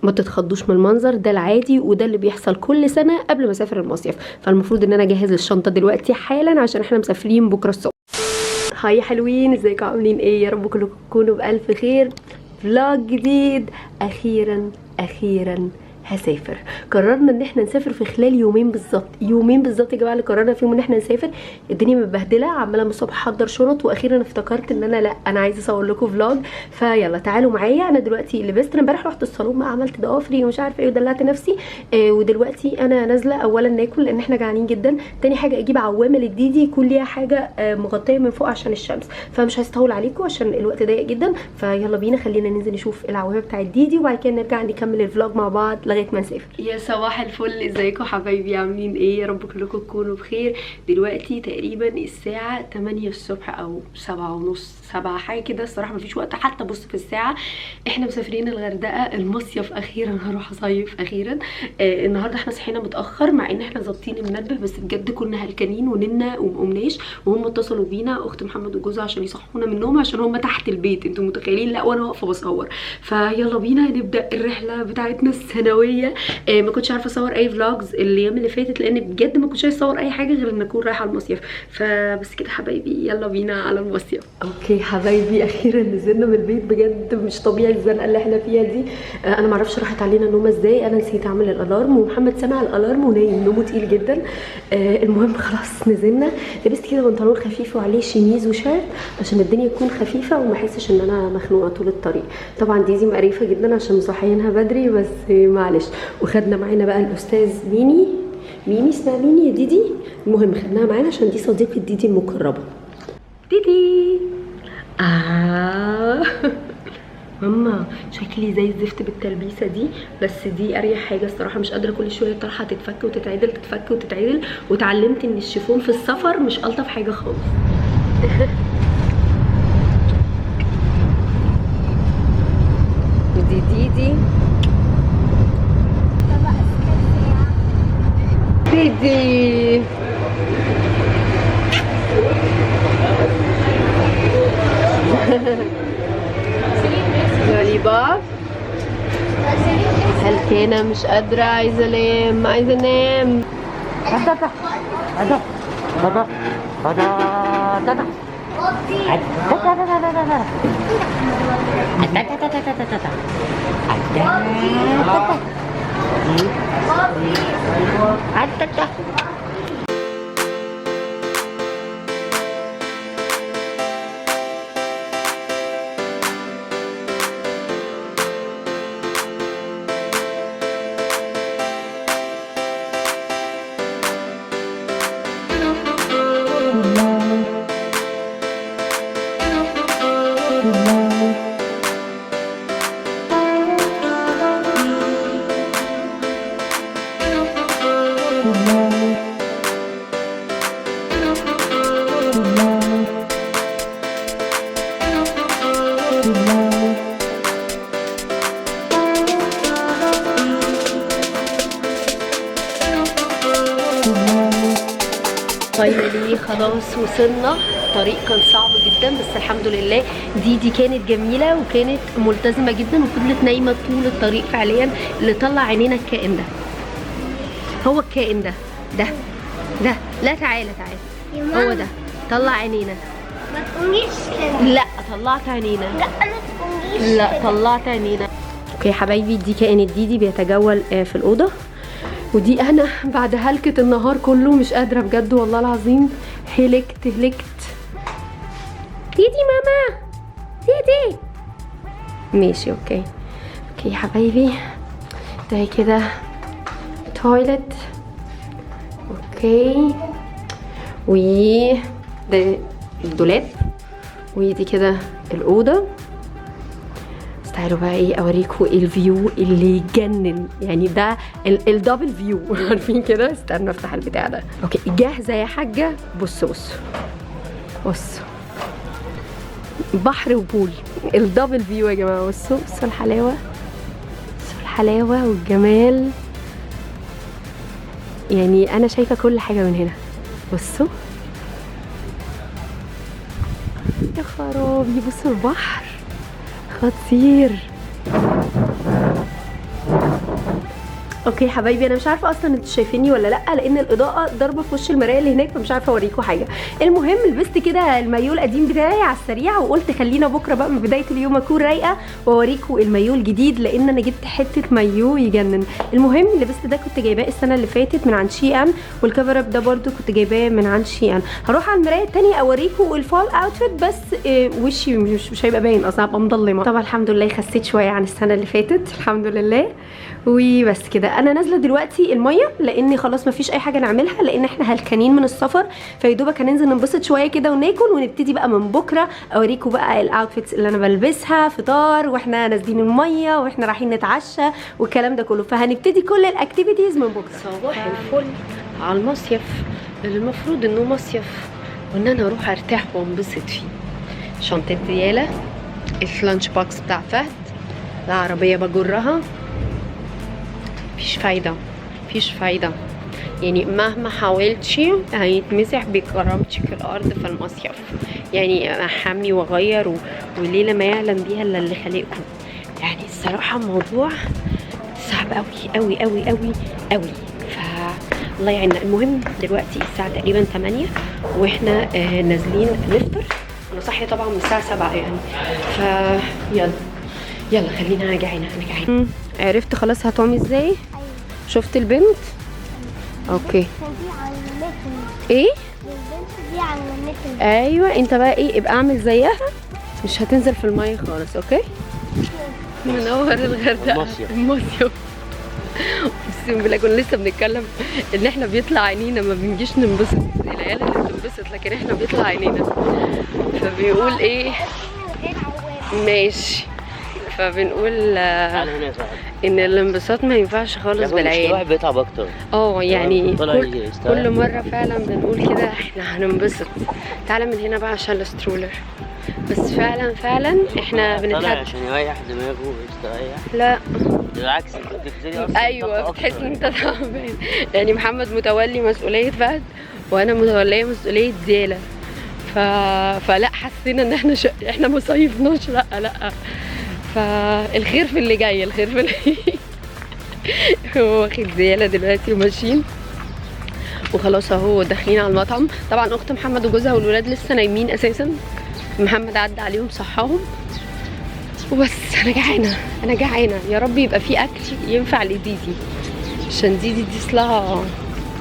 ما تتخضوش من المنظر ده، العادي وده اللي بيحصل كل سنه قبل ما اسافر المصيف. فالمفروض ان انا اجهز الشنطه دلوقتي حالا عشان احنا مسافرين بكره الصبح. هاي حلوين، ازيكم عاملين ايه؟ يا رب كلكم تكونوا بالف خير. فلوج جديد. اخيرا اخيرا هسافر. قررنا ان احنا نسافر في خلال يومين بالظبط، يومين بالظبط يا جماعه اللي قررنا فيهم ان احنا نسافر. الدنيا متبهدله، عماله من الصبح احضر شنط، واخيرا افتكرت ان انا لا انا عايزه اصور لكم فلوج. فيلا تعالوا معايا. انا دلوقتي لبست، انا امبارح رحت الصالون بقى عملت ضوافري ومش عارفه ايه ودلعت نفسي. ودلوقتي انا نازله اولا ناكل لان احنا جعانين جدا، تاني حاجه اجيب عوامه للديدي يكون ليها حاجه مغطيه من فوق عشان الشمس. فمش هستطول عليكم عشان الوقت ضيق جدا. فيلا بينا، خلينا ننزل نشوف العوامه بتاعت ديدي وبعد كده نرجع نكمل الفلوج مع بعض لغايه ما نسافر. يا صباح الفل، ازيكم حبايبي عاملين ايه؟ يا رب كلكم تكونوا بخير. دلوقتي تقريبا الساعه 8 الصبح او 7 ونص 7 حاجه كده، الصراحه مفيش وقت حتى ابص في الساعه. احنا مسافرين الغردقه المصيف اخيرا، هروح اصيف اخيرا. النهارده احنا صحينا متاخر مع ان احنا ظابطين المنبه، بس بجد كنا هلكانين ونمنا ومقمناش، وهم اتصلوا بينا اخت محمد وجوزها عشان يصحونا من النوم عشان هم تحت البيت، انتوا متخيلين؟ لا وانا واقفه بصور. فيلا بينا نبدا الرحله بتاعتنا السنويه. ما كنتش عارفه اصور اي فلوجز الايام اللي فاتت لان بجد ما كنتش عايزه اصور اي حاجه غير ان اكون رايحه المصيف. فبس كده حبايبي، يلا بينا على المصيف. اوكي حبايبي، اخيرا نزلنا من البيت، بجد مش طبيعي الزنقه اللي احنا فيها دي. انا ما اعرفش راحت علينا النومه ازاي، انا نسيت اعمل الالارم ومحمد سمع الالارم ونايم نومه تقيل جدا. المهم خلاص نزلنا، لبست كده بنطلون خفيف وعليه شيميز وشيرت عشان الدنيا تكون خفيفه وما احسش ان انا مخنوقه طول الطريق. طبعا ديزي مقريفه جدا عشان مصحيينها بدري، بس معلش. وخدنا معانا بقى الاستاذ ميمي اسمها ميمي يا ديدي. المهم خدناها معانا عشان دي صديقه ديدي المقربه. ديدي ماما شكلي زي الزفت بالتلبيسه دي، بس دي اريح حاجه الصراحه. مش قادره كل شويه الطرحه تتفك وتتعدل تتفك وتتعدل، وتعلمت ان الشيفون في السفر مش الطف حاجه خالص. ديدي لوليباب هلكانة مش قادرة، عايزة انام عايزة انام. فاينلي خلاص وصلنا. الطريق كان صعب جدا بس الحمد لله. دي كانت جميله وكانت ملتزمه جدا وفضلت نايمه طول الطريق فعليا. اللي طلع عينينا الكائن ده، هو الكائن ده لا تعالى هو ده طلع عينينا. ما تقوميش كده. لا طلعت عينينا. لا ما تقوميش. لا طلعت عينينا. اوكي حبايبي، دي كائن ديدي بيتجول في الاوضه، ودي انا بعد هلكة النهار كله مش قادرة بجد والله العظيم. هلكت ديدي ماما ديدي. ماشي اوكي يا حبايبي. ده كده تويلت. اوكي ده الدولاب، ودي كده الاوضه. تعالوا بقى ايه اوريكم الفيو اللي يجنن، يعني ده الدبل فيو. عارفين كده؟ استنوا افتح البتاع ده. اوكي جاهزه يا حاجه. بصوا بحر وبول، الدبل فيو يا جماعه. بصوا الحلاوه والجمال. يعني انا شايفه كل حاجه من هنا. بصوا يا خرابي، بصوا البحر خطير. اوكي حبايبي، انا مش عارفه اصلا انتوا شايفيني ولا لا، لان الاضاءه ضاربه في وش المرايه اللي هناك، فمش عارفه اوريكم حاجه. المهم لبست كده المايو القديم بتاعي على السريع، وقلت خلينا بكره بقى من بدايه اليوم اكون رايقه واوريكم المايو الجديد، لان انا جبت حته مايو يجنن. المهم اللبست ده كنت جايباه السنه اللي فاتت من عند شي ان، والكفر اب ده برده كنت جايباه من عند شي ان. هروح على المرايه الثانيه اوريكم الفال اوتفيت، بس وشي مش هيبقى باين اصلا، هبقى مضلمه. طبعا الحمد لله خسيت شويه عن السنه اللي فاتت الحمد لله. وبس كده انا نازله دلوقتي الميه، لان خلاص مفيش اي حاجه نعملها، لان احنا هلكانين من السفر، فيدوبك هننزل ننبسط شويه كده وناكل، ونبتدي بقى من بكره اوريكم بقى الاوتفيتس اللي انا بلبسها، فطار واحنا نازلين الميه واحنا رايحين نتعشى والكلام ده كله. فهنبتدي كل الاكتيفيتيز من بكره. صباح الفل على المصيف اللي المفروض انه مصيف وان انا اروح ارتاح وانبسط فيه. شنطه دياله، اللانش بوكس بتاع فهد، العربيه بجرها، مفيش فايدة يعني مهما حاولتش هيتمسح بكرامتك الارض في المصيف. يعني احمي واغير وليلة ما يعلم بيها الا اللي خلقكم. يعني الصراحة الموضوع صعب قوي قوي قوي قوي قوي، الله يعيننا. المهم دلوقتي الساعة تقريبا 8 واحنا نازلين نفطر. انا صاحية طبعا من الساعة 7 يعني، يلا خلينا. انا جعانة عرفت خلاص هتقومي ازاي؟ شفت البنت؟ اوكي. ايه؟ البنت دي علمتني. ايوه انت بقى ايه، ابقى اعمل زيها، مش هتنزل في الميه خالص. اوكي. منور الغردقه المصيف. اقسم بالله كنا لسه بنتكلم ان احنا بيطلع عينينا ما بنجيش ننبسط، العيال اللي بتنبسط لكن احنا بيطلع عينينا. فبيقول ايه؟ ماشي. فبنقول ان الانبساط ما ينفعش خالص بالعين، الواحد بيتعب اكتر. يعني كل مره فعلا بنقول كده احنا هننبسط. تعالى من هنا بقى عشان السترولر. بس فعلا احنا بنتعب عشان يريح دماغه ويستريح. لا بالعكس انت بتبتدي اصلا. ايوه بتحس ان انت تعبان. يعني محمد متولي مسؤوليه فهد وانا متوليه مسؤوليه دياله. فلا حسينا ان احنا ما صيفناش. لا فالخير في اللي جاي، الخير في اللي هو واخد زياله دلوقتي وماشيين وخلاص اهو داخلين على المطعم. طبعا اخت محمد وجوزها والولاد لسه نايمين اساسا، محمد عدى عليهم صحاهم وبس. انا جعانه يا رب يبقى في اكل ينفع لديدي، عشان ديدي صلاها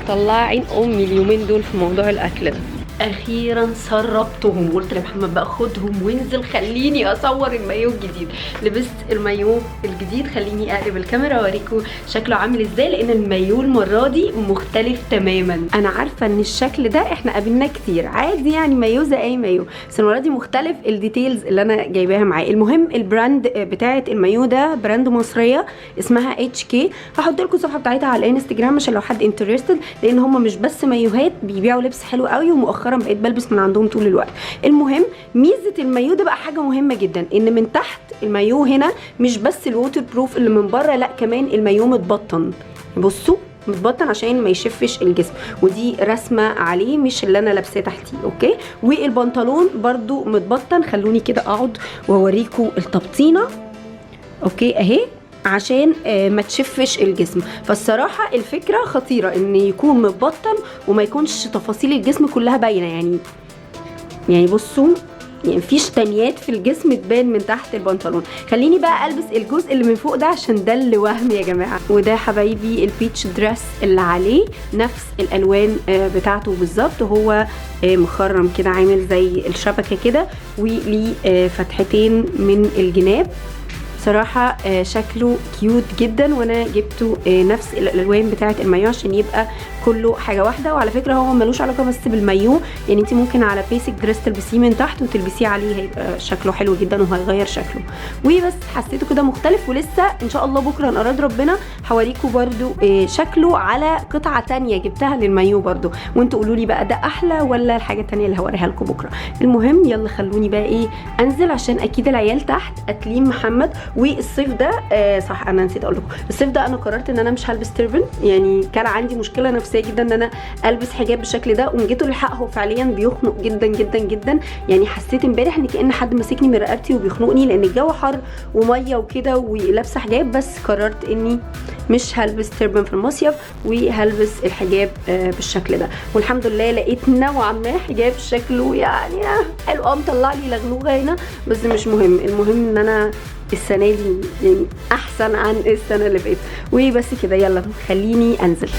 طلع عين امي اليومين دول في موضوع الاكل ده. اخيرا سربتهم، قلت لمحمد بقى خدهم وانزل خليني اصور المايو الجديد. لبست المايو الجديد، خليني اقلب الكاميرا اوريكم شكله عامل ازاي، لان المايو المره دي مختلف تماما. انا عارفه ان الشكل ده احنا قابلناه كتير عادي، يعني مايو زي اي مايو، بس المره دي مختلف. الديتيلز اللي انا جايباها معايا. المهم البراند بتاعه المايو ده براند مصريه اسمها HK. هحط لكم الصفحه بتاعتها على الانستجرام عشان لو حد انترستد، لان هم مش بس مايوهات، بيبيعوا لبس حلو قوي، ومؤخرا بقيت بلبس من عندهم طول الوقت. المهم ميزه المايو ده بقى حاجه مهمه جدا، ان من تحت المايو هنا مش بس الووتر بروف اللي من بره، لا كمان المايو متبطن. بصوا متبطن عشان ما يشفش الجسم، ودي رسمه عليه مش اللي انا لابساه تحتيه. اوكي. والبنطلون برده متبطن. خلوني كده اقعد واوريكم التبطينه. اوكي اهي عشان ما تشفش الجسم. فالصراحه الفكره خطيره ان يكون متبطن وما يكونش تفاصيل الجسم كلها باينه. يعني بصوا، يعني مفيش تنيات في الجسم تبان من تحت البنطلون. خليني بقى البس الجزء اللي من فوق ده عشان ده اللي وهم يا جماعه. وده حبايبي البيتش دريس اللي عليه نفس الالوان بتاعته بالظبط. هو مخرم كده عامل زي الشبكه كده، وليه فتحتين من الجناب. صراحة شكله كيوت جدا، وانا جبته نفس الالوان بتاعه المايو عشان يبقى كله حاجه واحده. وعلى فكره هو ملوش علاقه بس بالمايو، يعني انت ممكن على بيسك دريس تلبسيه من تحت وتلبسيه عليه، هيبقى شكله حلو جدا وهيغير شكله. وبس حسيته كده مختلف، ولسه ان شاء الله بكره ان اراد ربنا هوريكم برده شكله على قطعه تانية جبتها للمايو برده، وانتوا قولوا لي بقى ده احلى ولا الحاجه التانية اللي هوريها لكم بكره. المهم يلا خلوني بقى انزل عشان اكيد العيال تحت قاتلين محمد. والصيف ده صح انا نسيت اقول لكم، الصيف ده انا قررت ان انا مش هلبس تربن. يعني كان عندي مشكله نفسيه جدا ان انا البس حجاب بالشكل ده، وجيت الحق هو فعليا بيخنق جدا جدا جدا. يعني حسيت امبارح ان كأن حد ماسكني من رقبتي وبيخنقني، لان الجو حر وميه وكده ولابسه حجاب. بس قررت اني مش هلبس تربن في المصيف وهلبس الحجاب بالشكل ده. والحمد لله لقيت نوعا ما حجاب شكله يعني حلو، مطلع لي لغلوغه هنا بس مش مهم. المهم ان انا السنه دي يعني احسن عن السنه اللي فاتت. وبس كده، يلا خليني انزل.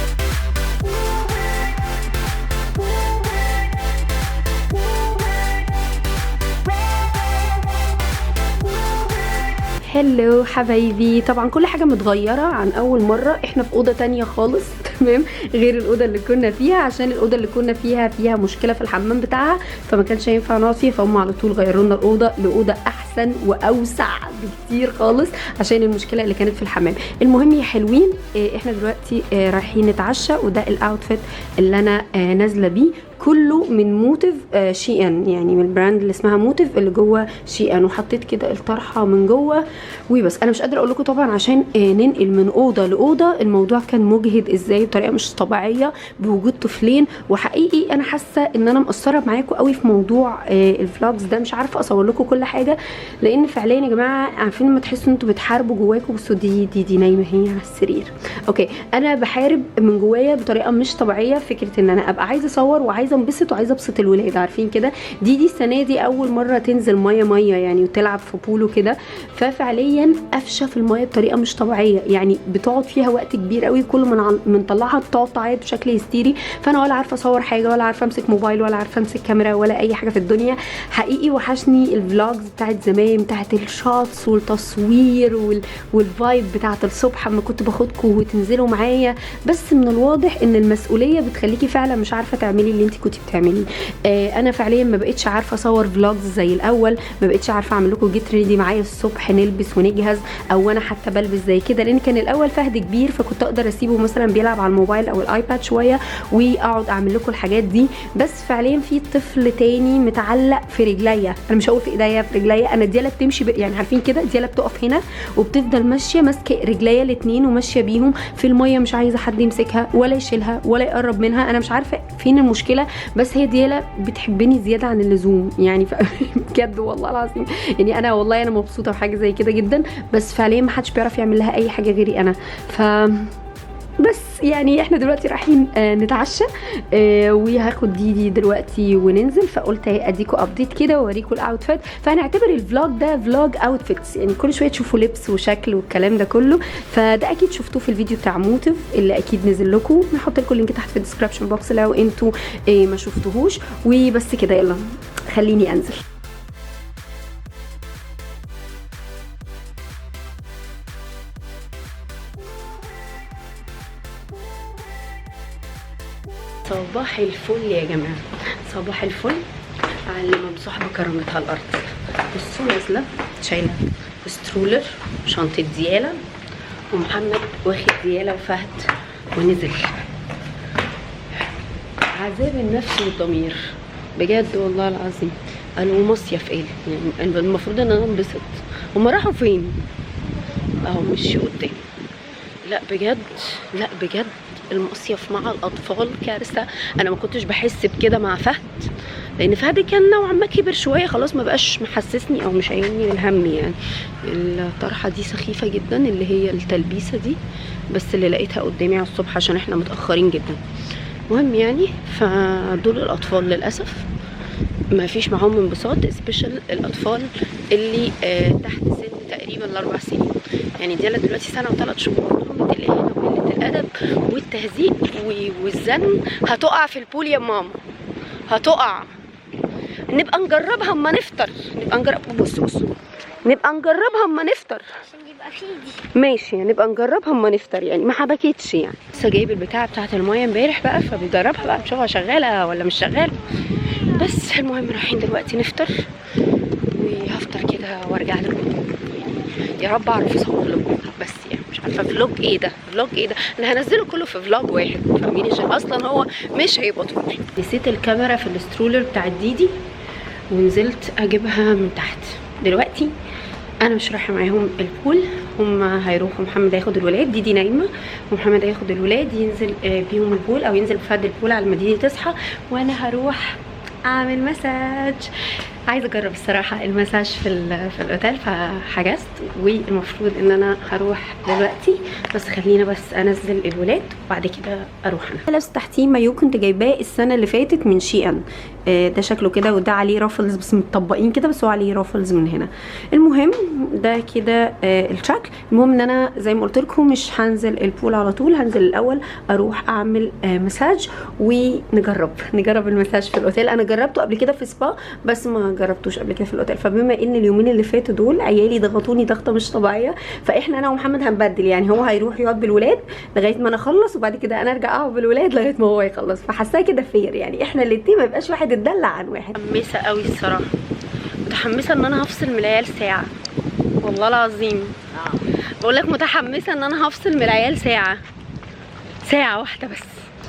هلو حبايبي، طبعا كل حاجه متغيره عن اول مره. احنا في اوضه تانية خالص تمام غير الاوضه اللي كنا فيها، عشان الاوضه اللي كنا فيها مشكله في الحمام بتاعها، فما كانش ينفع نقعد فيها، فهم على طول غيروا لنا الاوضه لاوضه احسن واوسع بكتير خالص عشان المشكله اللي كانت في الحمام. المهم يا حلوين، احنا دلوقتي رايحين نتعشى، وده الاوتفيت اللي انا نازله بيه كله من موتيف شي ان، يعني من البراند اللي اسمها موتيف اللي جوه شي ان. وحطيت كده الطرحه من جوه وبس. انا مش قادره اقول لكم طبعا عشان ننقل من اوضه لاوضه الموضوع كان مجهد ازاي بطريقه مش طبيعيه بوجود طفلين. وحقيقي انا حاسه ان انا مقصره معاكم قوي في موضوع الفلوجز ده، مش عارفه اصور لكم كل حاجه، لان فعليا يا جماعه عارفين لما تحسوا ان انتوا بتحاربوا جواكم. بصوا دي نايمه هي على السرير. اوكي، انا بحارب من جوايا بطريقه مش طبيعيه فكره ان انا ابقى عايزه اصور وعايزه انبسط وعايزه ابسط الولاد، عارفين كده. دي السنه دي اول مره تنزل ميه يعني وتلعب في بولو كده، ففعليا قفشه في الميه بطريقه مش طبيعيه، يعني بتقعد فيها وقت كبير قوي، كل ما نطلعها بتقعد تعيط بشكل هستيري. فانا ولا عارفه اصور حاجه ولا عارفه امسك موبايل ولا عارفه امسك كاميرا ولا اي حاجه في الدنيا. حقيقي وحشني الفلوجز بتاعت زمان، بتاعت الشوتس والتصوير والفايب بتاعت الصبح اما كنت باخدكم وتنزلوا معايا. بس من الواضح ان المسؤوليه بتخليكي فعلا مش عارفه تعملي اللي انت كنتي بتعمليه. انا فعليا ما بقتش عارفه اصور فلوجز زي الاول، ما بقتش عارفه اعمل لكم جيت ريدي معايا الصبح نلبس ونجهز، او انا حتى بلبس زي كده، لان كان الاول فهد كبير فكنت اقدر اسيبه مثلا بيلعب على الموبايل او الايباد شويه واقعد اعمل لكم الحاجات دي. بس فعليا في طفل تاني متعلق في رجليا، انا مش هقول في ايديا، في رجليا انا. ديالا بتمشي يعني عارفين كده، ديالا بتقف هنا وبتفضل ماشيه ماسكه رجليا الاثنين وماشيه بيهم في الميه، مش عايزه حد يمسكها ولا يشيلها ولا يقرب منها. انا مش عارفه فين المشكله، بس هي ديالا بتحبني زياده عن اللزوم يعني بجد والله العظيم. يعني انا والله انا مبسوطه بحاجه زي كده جدا، بس فعليا ما حدش بيعرف يعمل لها اي حاجه غيري انا. بس يعني احنا دلوقتي رايحين نتعشى وهاخد دي دلوقتي وننزل، فقلت اديكوا ابديت كده واوريكم الاوتفيت. فهنعتبر الفلوج ده فلوج اوتفيتس، يعني كل شويه تشوفوا لبس وشكل والكلام ده كله. فده اكيد شفتوه في الفيديو بتاع موتيف اللي اكيد نزل لكم، هحط لكم اللينك تحت في الديسكربشن بوكس لو انتوا ما شفتوهوش. وبس كده، يلا خليني انزل. صباح الفل يا جماعه، صباح الفل على اللي ممسوح بكرامتها الارض. بصوا نازله شايله سترولر وشنطه ديالا، ومحمد واخد ديالا وفهد ونزل. عذاب النفس والضمير بجد والله العظيم. قالوا مصيف ايه يعني، المفروض ان انا انبسط، هما راحوا فين؟ اهو مشي قدامي. لا بجد المصيف مع الاطفال كارثه. انا ما كنتش بحس بكده مع فهد، لان فهد كان نوعا ما كبر شويه خلاص، ما بقاش محسسني او مش عايلني الهم. يعني الطرحه دي سخيفه جدا اللي هي التلبيسه دي، بس اللي لقيتها قدامي على الصبح عشان احنا متاخرين جدا. مهم يعني، فدول الاطفال للاسف ما فيش معاهم انبساط، سبيشال الاطفال اللي تحت سن تقريبا ال4 سنين. يعني دي دلوقتي سنه و3 شهور. محمد الاهانه وقله الادب والتهزيق والزن. هتقع في البول يا ماما، هتقع. نبقى نجربها اما نفطر، نبقى نجرب. بصوا نبقى نجربها اما نفطر عشان يبقى فيه دي. ماشي، نبقى نجربها اما نفطر، يعني ما حبكتش يعني. لسه جايب البتاعه بتاعه المايه امبارح بقى، فبيجربها بقى نشوفها شغاله ولا مش شغاله. بس المهم رايحين دلوقتي نفطر، وهفطر كده وارجع لكم. يا رب اعرف اصور لكم، بس يعني مش عارفه فلوج ايه ده. انا هنزله كله في فلوج واحد، فاهمين؟ عشان اصلا هو مش هيبقى طويل. نسيت الكاميرا في السترولر بتاع ديدي ونزلت اجيبها من تحت. دلوقتي انا مش رايحه معاهم البول، هم هيروحوا. محمد هياخد الولاد، ديدي نايمه، ومحمد هياخد الولاد ينزل بيهم البول، او ينزل بفهد البول على ما ديدي تصحى، وانا هروح اعمل مساج. عايزه اجرب الصراحه المساج في الاوتيل، فحجزت والمفروض ان انا هروح دلوقتي، بس خلينا بس انزل الولاد وبعد كده اروح. انا لبس تحتيه مايو كنت جايباه السنه اللي فاتت من شي ان، ده شكله كده وده عليه رافلز بس متطبقين كده، بس هو عليه رافلز من هنا. المهم ده كده الشكل. المهم ان انا زي ما قلت لكم مش هنزل البول على طول، هنزل الاول اروح اعمل مساج ونجرب المساج في الاوتيل. انا جربته قبل كده في سبا بس ما جربتوش قبل كده في الاوتيل، فبما ان اليومين اللي فاتوا دول عيالي ضغطوني ضغطه مش طبيعيه، فاحنا انا ومحمد هنبدل، يعني هو هيروح يقعد بالولاد لغايه ما انا اخلص وبعد كده انا ارجع اقعد بالولاد لغايه ما هو يخلص، فحاساه كده فير، يعني احنا الاثنين ما يبقاش واحد اتدلع عن واحد. متحمسه قوي الصراحه، متحمسه ان انا هفصل من العيال ساعه، والله العظيم بقول لك متحمسه ان انا هفصل من العيال ساعه واحده بس.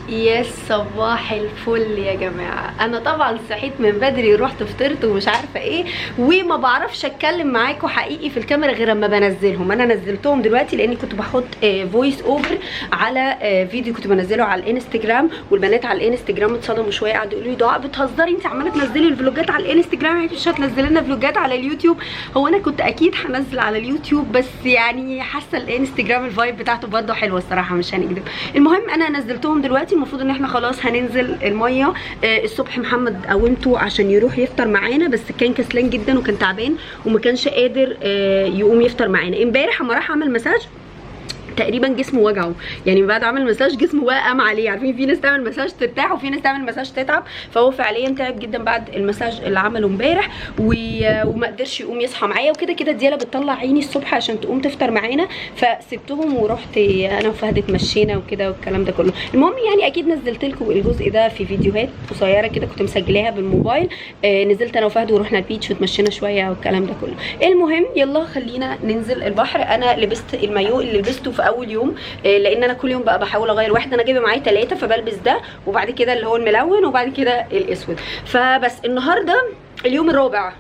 يا صباح الفل يا جماعه، انا طبعا صحيت من بدري ورحت فطرت ومش عارفه ايه، وما بعرفش اتكلم معاكم حقيقي في الكاميرا غير اما بنزلهم. انا نزلتهم دلوقتي لاني كنت بحط فويس اوفر على فيديو كنت بنزله على الانستجرام، والبنات على الانستجرام اتصدموا شويه، قعدوا يقولوا لي دعاء بتهزري انت عماله تنزلي الفلوجات على الانستجرام، يعني مش هتنزلي لنا فلوجات على اليوتيوب؟ هو انا كنت اكيد هنزل على اليوتيوب، بس يعني حاسه الانستجرام الفايب بتاعته برده حلوه الصراحه مش هنكذب. المهم انا نزلتهم دلوقتي، المفروض ان احنا خلاص هننزل الميه. الصبح محمد قومته عشان يروح يفطر معانا، بس كان كسلان جدا وكان تعبان وما كانش قادر يقوم يفطر معانا. امبارح اما راح اعمل مساج تقريبا جسمه وجعه، يعني بعد عمل مساج جسمه وقام عليه، عارفين في ناس تعمل مساج ترتاح وفي ناس تعمل مساج تتعب، فهو فعليا تعب جدا بعد المساج اللي عمله امبارح وما قدرش يقوم يصحى معايا. وكده كده ديالا بتطلع عيني الصبح عشان تقوم تفطر معانا، فسبتهم ورحت انا وفهد اتمشينا وكده والكلام ده كله. المهم يعني اكيد نزلت لكم الجزء ده في فيديوهات قصيره كده كنت مسجلاها بالموبايل، نزلت انا وفهد ورحنا البيتش وتمشينا شويه والكلام ده كله. المهم يلا خلينا ننزل البحر. انا لبست المايو اللي لبسته في اول يوم، لان انا كل يوم بقى بحاول اغير واحد، انا جايبه معايا 3 فبلبس ده وبعد كده اللي هو الملون وبعد كده الاسود. فبس النهارده اليوم الرابع،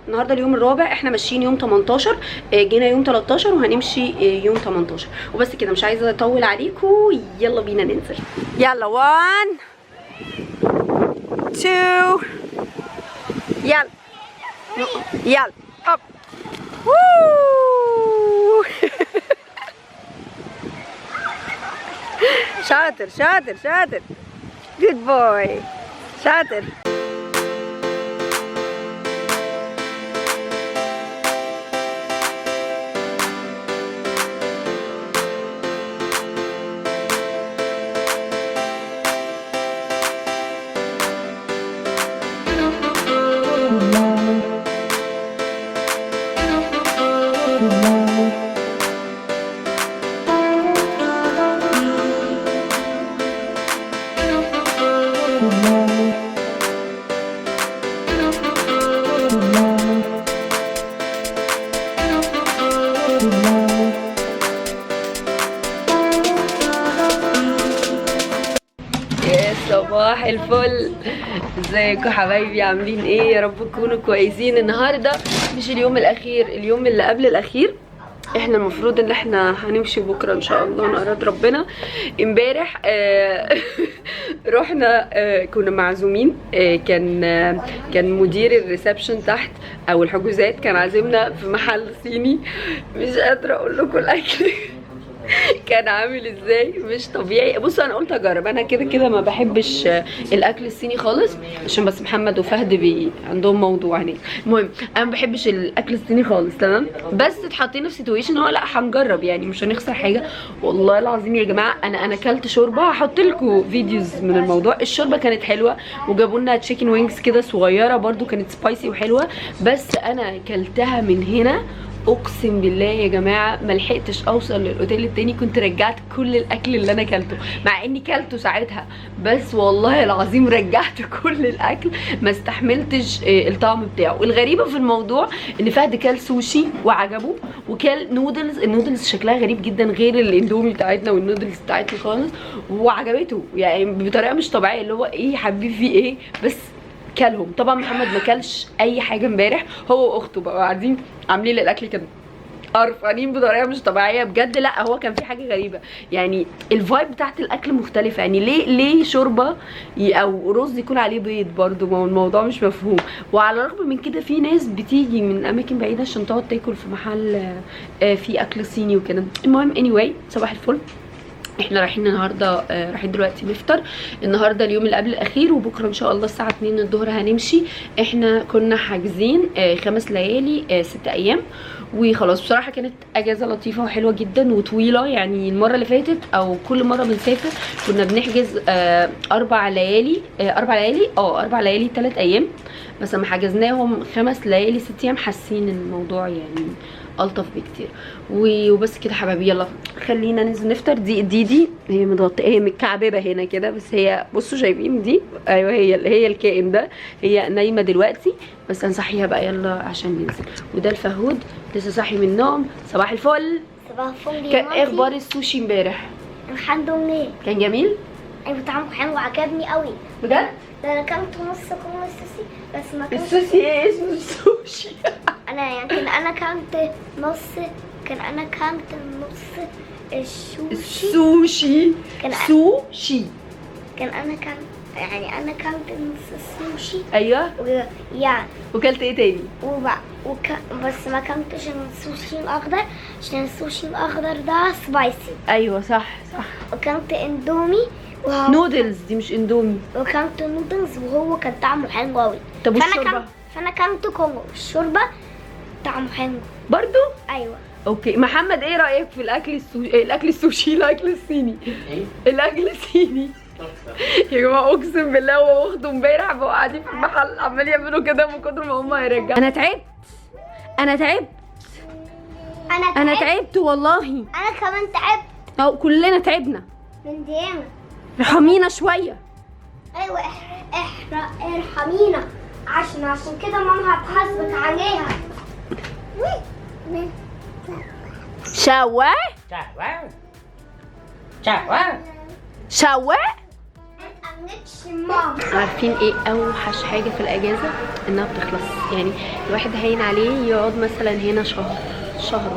احنا ماشيين يوم 18، جينا يوم 13 وهنمشي يوم 18 وبس كده. مش عايزه اطول عليكم، يلا بينا ننزل. يلا 1 2 يلا اب شاطر شاطر شاطر جود بوي شاطر. صباح الفل، ازيكم حبايبي عاملين ايه؟ يا رب تكونوا كويسين. النهارده مش اليوم الاخير، اليوم اللي قبل الاخير. احنا المفروض ان احنا هنمشي بكره ان شاء الله، انا اراد ربنا. امبارح رحنا كنا معزومين، كان مدير الريسبشن تحت او الحجوزات كان عازمنا في محل صيني، مش قادره اقول لكم الاكل كان عامل ازاي مش طبيعي. بصوا انا قلت اجرب، انا كده كده ما بحبش الاكل الصيني خالص عشان بس محمد وفهد عندهم موضوع هناك. المهم انا ما بحبش الاكل الصيني خالص تمام، بس اتحطينا في سيتويشن هو لا هنجرب يعني مش هنخسر حاجه. والله العظيم يا جماعه انا اكلت شوربه، هحط لكم فيديوز من الموضوع. الشوربه كانت حلوه وجابوا لنا تشيكن وينجز كده صغيره برده كانت سبايسي وحلوه، بس انا اكلتها من هنا اقسم بالله يا جماعه ما لحقتش اوصل للاوتيل التاني، كنت رجعت كل الاكل اللي انا اكلته مع اني كلته ساعتها، بس والله العظيم رجعت كل الاكل ما استحملتش الطعم بتاعه. الغريبه في الموضوع ان فهد كل سوشي وعجبه، وكل نودلز، النودلز شكلها غريب جدا غير الاندومي بتاعتنا والنودلز بتاعتنا خالص، وعجبته يعني بطريقه مش طبيعيه، اللي هو ايه يا حبيبي في ايه. بس كلهم طبعا. محمد ما كلش اي حاجه امبارح، هو واخته بقوا قاعدين عاملين الاكل كده قرفانين بطريقه مش طبيعيه بجد. لا هو كان في حاجه غريبه يعني، الفايب بتاعت الاكل مختلفه يعني. ليه شوربه او رز يكون عليه بيض برضو؟ ما هو الموضوع مش مفهوم. وعلى الرغم من كده في ناس بتيجي من اماكن بعيده عشان تقعد تاكل في محل في اكل صيني وكده. المهم anyway صباح الفل. احنا رايحين النهارده رايحين دلوقتي نفطر. النهارده اليوم اللي قبل الاخير، وبكره ان شاء الله الساعه 2 الظهر هنمشي. احنا كنا حاجزين 5 ليالي 6 ايام وخلاص. بصراحه كانت اجازه لطيفه وحلوه جدا وطويله يعني. المره اللي فاتت او كل مره بنسافر كنا بنحجز 4 ليالي 4 ليالي 3 ايام، بس لما حجزناهم 5 ليالي 6 ايام حاسين الموضوع يعني الطف بكتير. وبس كده حبايبي، يلا خلينا ننزل نفطر. دي هي متغطيه، هي متكعببه هنا كده، بس هي بصوا شايفين دي؟ ايوه هي الكائن ده. هي نايمه دلوقتي بس هنصحيها بقى يلا عشان ننزل. وده الفهود لسه صاحي من النوم. صباح الفل. صباح الفل. كان ايه اخبار السوشي امبارح؟ الحمد لله كان جميل؟ ايوه طعمه حلو وعجبني قوي بجد؟ ده انا كلت نص كل السوشي بس ما كلتش. السوشي ايه اسمه السوشي؟ انا يعني كان انا كلت نص السوشي كان سوشي. انا كلت نص السوشي. ايوه يعني وكلت ايه تاني؟ بس ما كلتش السوشي الاخضر عشان السوشي الاخضر ده سبايسي. ايوه صح. وكلت اندومي نودلز، دي مش اندومي. وكلت نودلز وهو كان طعمه حلو قوي. طب والشوربه؟ فانا كلت كونغو. الشوربه طعمه حلو برضو. ايوه اوكي. محمد ايه رايك في الاكل السوشي الاكل الصيني؟ الاكل الصيني يا جماعه اقسم بالله هو واخده امبارح بقوا قاعدين في المحل عمال يعملوا كده من كتر ما هم هيرجعوا. انا تعبت والله. انا كمان تعبت. او كلنا تعبنا من ديما. ارحمينا شويه. ايوه ارحمينا عشان كده ماما هتحاسبك عليها. شواء. ماما عارفين ايه اوحش حاجه في الاجازه؟ انها بتخلص. يعني الواحد هين عليه يقعد مثلا هنا شهر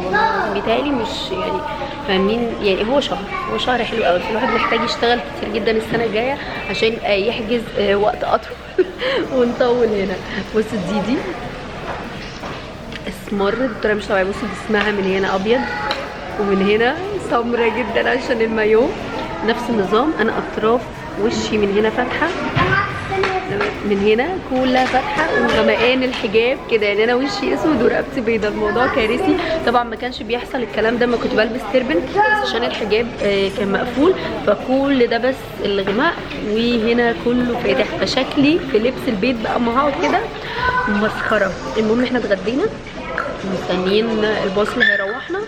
والله بيتهيألي مش يعني فاهمين يعني. هو شهر حلو قوي. الواحد محتاج يشتغل كتير جدا السنه الجايه عشان يحجز وقت اطول ونطول هنا. بصوا دي اسمرت بطريقه مش طبيعيه. بصوا جسمها من هنا ابيض ومن هنا سمرة جدا عشان المايو. نفس النظام. انا اطراف وشي من هنا فاتحه، من هنا كلها فاتحه وغمقان الحجاب كده يعني. انا وشي اسود ورقبتي بيضه. الموضوع كارثي. طبعا ما كانش بيحصل الكلام ده ما كنت بلبس تربن، بس عشان الحجاب كان مقفول فكل ده بس الغماء وهنا كله فاتح. فشكلي في لبس البيت بقى ما هقعد كده مسخره. المهم احنا اتغدينا مستنيين الباص اللي هيروحنا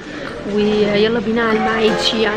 ويلا بينا على المعيدشي.